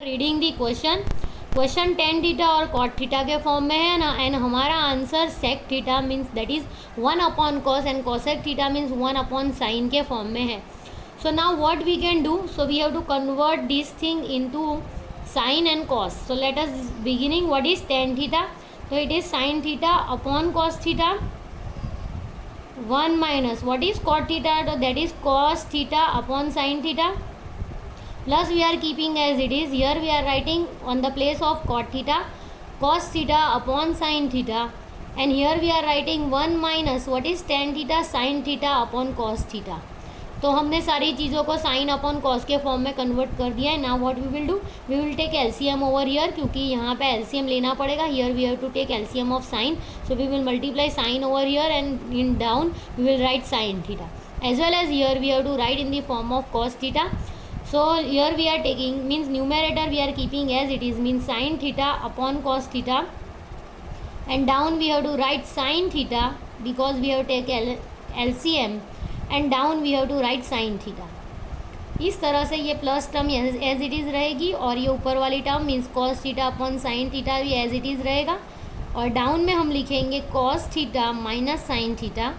Reading the question tan theta और cot theta के form में है ना, एंड हमारा answer sec theta means that is 1 upon cos and cosec theta means 1 upon sine के form में है. So now what we can do, so we have to convert this thing into sine and cos. So let us beginning. What is tan theta? तो it is sine theta upon cos theta 1 minus what is cot theta, तो that is cos theta upon sine theta. Plus we are keeping as it is. Here we are writing on the place of cot theta cos theta upon sin theta, and here we are writing 1 minus what is tan theta sin theta upon cos theta. तो हमने सारी चीज़ों को sine upon cos के form में convert कर दिया है. Now what we will do, we will take LCM over here, क्योंकि यहाँ पे एलसीएम लेना पड़ेगा. Here we have to take LCM of sine, so we will multiply sine over here and in down we will write sine theta, as well as here we have to write in the form of cos theta. So here we are taking means numerator we are keeping as it is means sin theta upon cos theta, and down we have to write sin theta because we have to take LCM, and down we have to write sin theta. इस तरह से ये plus term as it is रहेगी और ये ऊपर वाली term means cos theta upon sine theta भी एज इट इज़ रहेगा, और डाउन में हम लिखेंगे cos theta minus sine theta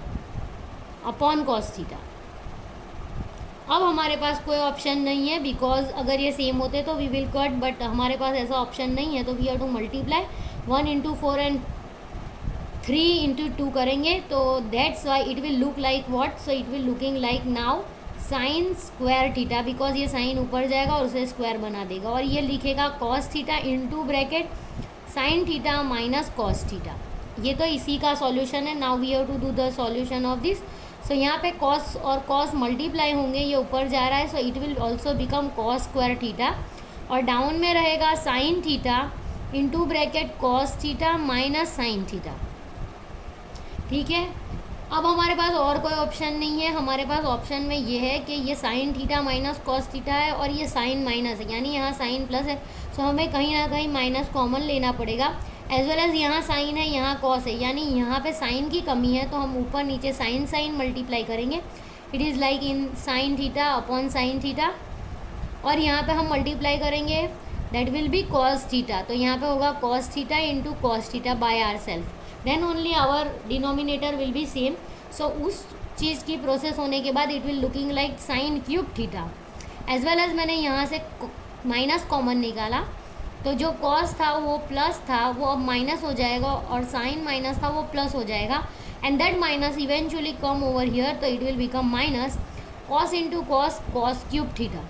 upon cos theta. अब हमारे पास कोई ऑप्शन नहीं है बिकॉज अगर ये सेम होते तो वी विल कट, बट हमारे पास ऐसा ऑप्शन नहीं है, तो we have to multiply 1 into 4 and 3 into 2 करेंगे. तो that's why it will look like what, so it will looking like now sine square theta, because ये साइन ऊपर जाएगा और उसे स्क्वायर बना देगा, और ये लिखेगा cos theta into bracket sine theta minus cos theta. ये तो इसी का सॉल्यूशन है. Now we have to do the solution of this. So यहाँ पे कॉस और कॉस मल्टीप्लाई होंगे, ये ऊपर जा रहा है, सो it will also become cos square theta, और डाउन में रहेगा sign theta into bracket cos theta minus sine theta. ठीक है. अब हमारे पास और कोई ऑप्शन नहीं है. हमारे पास ऑप्शन में ये है कि ये sign theta minus cos theta है और ये साइन माइनस है, यानी यहाँ साइन प्लस है, सो हमें कहीं ना कहीं माइनस कॉमन लेना पड़ेगा, एज वेल एज यहाँ साइन है यहाँ कॉस है, यानी यहाँ पे साइन की कमी है, तो हम ऊपर नीचे साइन साइन मल्टीप्लाई करेंगे. It is like in sine theta upon sine theta, और यहाँ पे हम मल्टीप्लाई करेंगे that will be cos theta, तो यहाँ पे होगा cos theta into cos theta by our self, then only our denominator will be same. So उस चीज़ की प्रोसेस होने के बाद it will looking like sine cube theta, as well as मैंने यहाँ से माइनस कॉमन निकाला, तो जो कॉस था वो प्लस था वो अब माइनस हो जाएगा, और साइन माइनस था वो प्लस हो जाएगा, and that minus eventually come over here, तो it will become minus cos into cos cos cube theta,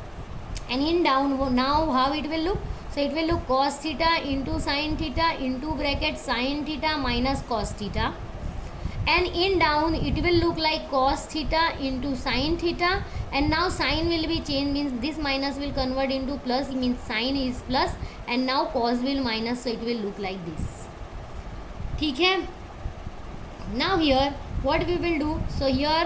and in down वो now how it will look, so it will look cos theta into sine theta into bracket sine theta minus cos theta, and in down it will look like cos theta into sin theta, and now sin will be changed means this minus will convert into plus means sin is plus, and now cos will minus, so it will look like this. ठीक है. Now here what we will do, so here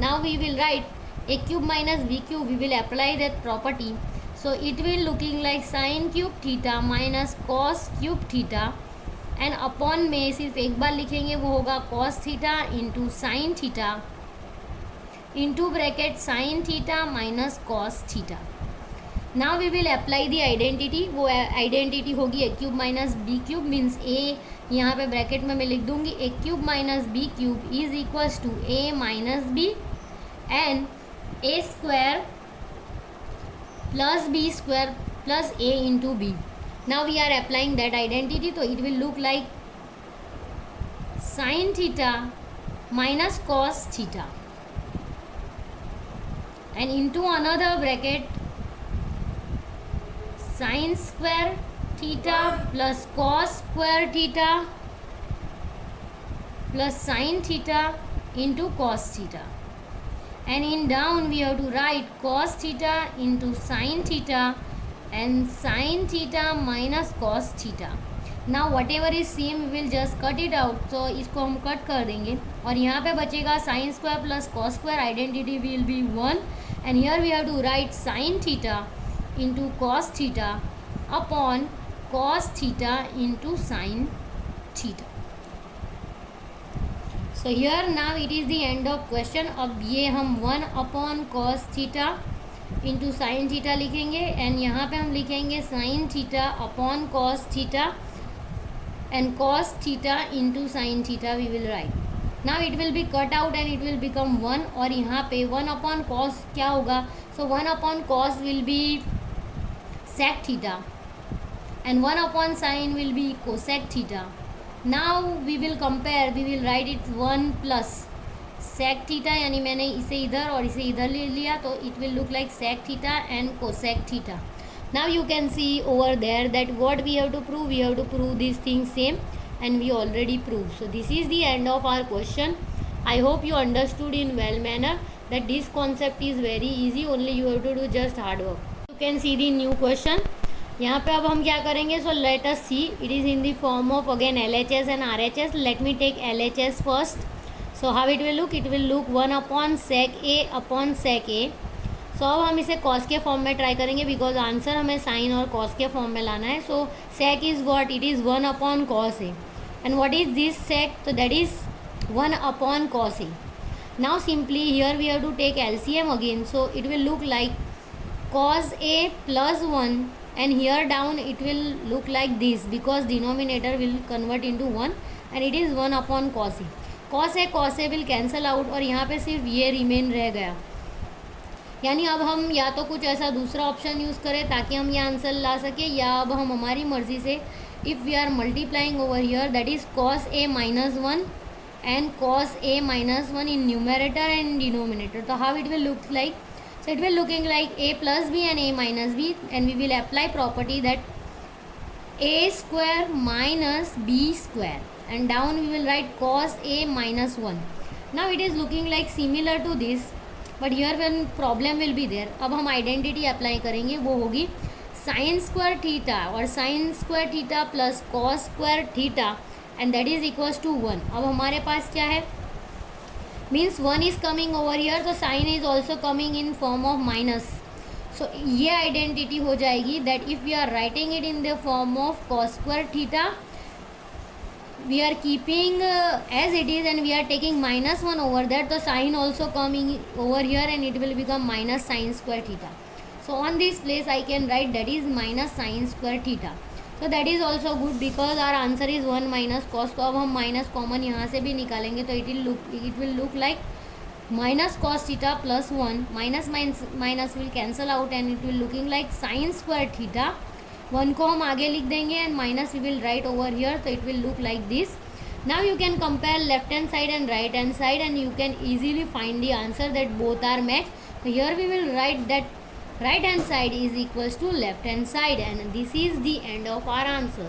now we will write a cube minus b cube, we will apply that property, so it will looking like sin cube theta minus cos cube theta, and upon में सिर्फ एक बार लिखेंगे, वो होगा cos theta into sine theta into bracket sine theta minus cos theta. Now we will apply the identity. वो identity होगी a cube minus b cube means a, यहाँ पे ब्रैकेट में मैं लिख दूँगी a cube minus b cube is equals to a minus b, and a square plus b square plus a into b. Now we are applying that identity, so it will look like sin theta minus cos theta, and into another bracket sin square theta plus cos square theta plus sin theta into cos theta, and in down we have to write cos theta into sin theta and sin theta minus cos theta. Now whatever is same we will just cut it out, so इसको हम cut कर देंगे, और यहाँ पे बचेगा sin square plus cos square, identity will be 1, and here we have to write sin theta into cos theta upon cos theta into sin theta. So here now it is the end of question. अब ये हम 1 upon cos theta into sine theta लिखेंगे, and यहाँ पे हम लिखेंगे sine theta upon cos theta, and cos theta into sine theta we will write. Now it will be cut out and it will become 1, और यहाँ पे 1 upon cos क्या होगा, सो 1 upon cos will be sec theta and 1 upon sine will be cosec theta. Now we will compare, we will write it 1 plus sec theta, यानी मैंने इसे इधर और इसे इधर ले लिया, तो it will look like sec theta and cosec theta. Now you can see over there that what we have to prove these things same, and we already proved. So this is the end of our question. I hope you understood in well manner that this concept is very easy, only you have to do just hard work. You can see the new question. यहाँ पे अब हम क्या करेंगे, so let us see, it is in the form of again LHS and RHS. Let me take LHS first. So how it will look 1 upon sec a upon sec a. So अब हम इसे cos के form में try करेंगे, because answer हमें sine और cos के form में लाना है. So sec is what, it is 1 upon cos a, and what is this सेक, तो that is 1 upon cos A. Now simply here we have to take LCM again, so it will look like cos A plus 1, and here down it will look like this because denominator will convert into 1, and it is 1 upon cos A. cos A will cancel out, और यहाँ पे सिर्फ ये remain रह गया. यानी अब हम या तो कुछ ऐसा दूसरा ऑप्शन यूज़ करें ताकि हम ये आंसर ला सके, या अब हम हमारी मर्ज़ी से if we are multiplying over here that is cos A minus 1 and cos A minus 1 in numerator and denominator. तो how it will look like? So it will looking like A plus B and A minus B, and we will apply property that A square minus B square, and down we will write cos A minus 1. Now it is looking like similar to this, but here one problem will be there. अब हम identity apply करेंगे, वो होगी sin square theta और sin square theta plus cos square theta, and that is equals to 1. अब हमारे पास क्या है, means 1 is coming over here, तो sine is also coming in form of minus. So ये आइडेंटिटी हो जाएगी that if we are writing it in the form of cos square theta, we are keeping as it is and we are taking -1 over that, तो sine also coming over here and it will become minus sine square theta. So on this place I can write that is minus sine square theta. तो that is also good because our answer is 1 minus cos. तो अब हम minus common यहाँ से भी निकालेंगे, तो it will look like minus cos theta plus 1, minus minus will cancel out and it will looking like sine square theta. 1 को हम आगे लिख देंगे and minus we will write over here, तो it will look like this. Now you can compare left hand side and right hand side, and you can easily find the answer that both are matched. So here we will write that right hand side is equals to left hand side, and this is the end of our answer.